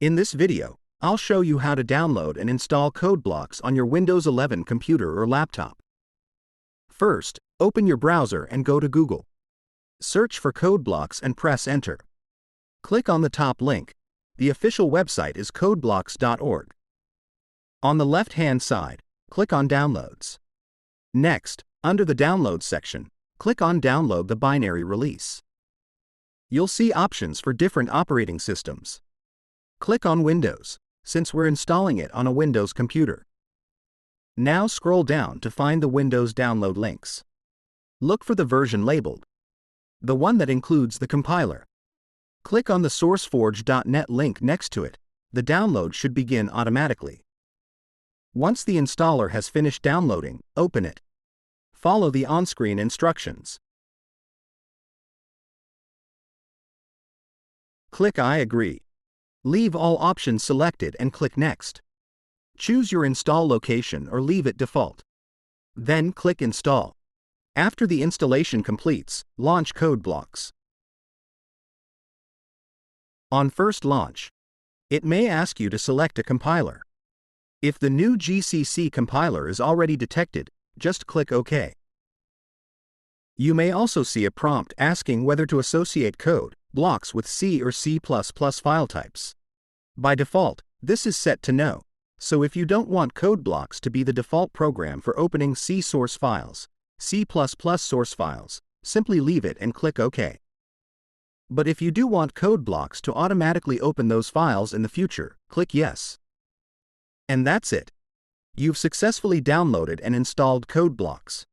In this video, I'll show you how to download and install code blocks on your Windows 11 computer or laptop. First, open your browser and go to Google. Search for code blocks and press enter. Click on the top link. The official website is codeblocks.org. On the left-hand side, click on Downloads. Next, under the Downloads section, click on Download the binary release. You'll see options for different operating systems. Click on Windows, since we're installing it on a Windows computer. Now scroll down to find the Windows download links. Look for the version labeled, the one that includes the compiler. Click on the SourceForge.net link next to it. The download should begin automatically. Once the installer has finished downloading, open it. Follow the on-screen instructions. Click I agree. Leave all options selected and click Next. Choose your install location or leave it default. Then click Install. After the installation completes, launch code blocks. On first launch, it may ask you to select a compiler. If the new GCC compiler is already detected, just click OK. You may also see a prompt asking whether to associate code blocks with C or C++ file types. By default, this is set to No, so if you don't want code blocks to be the default program for opening C source files, C++ source files, simply leave it and click OK. But if you do want code blocks to automatically open those files in the future, click Yes. And that's it. You've successfully downloaded and installed code blocks.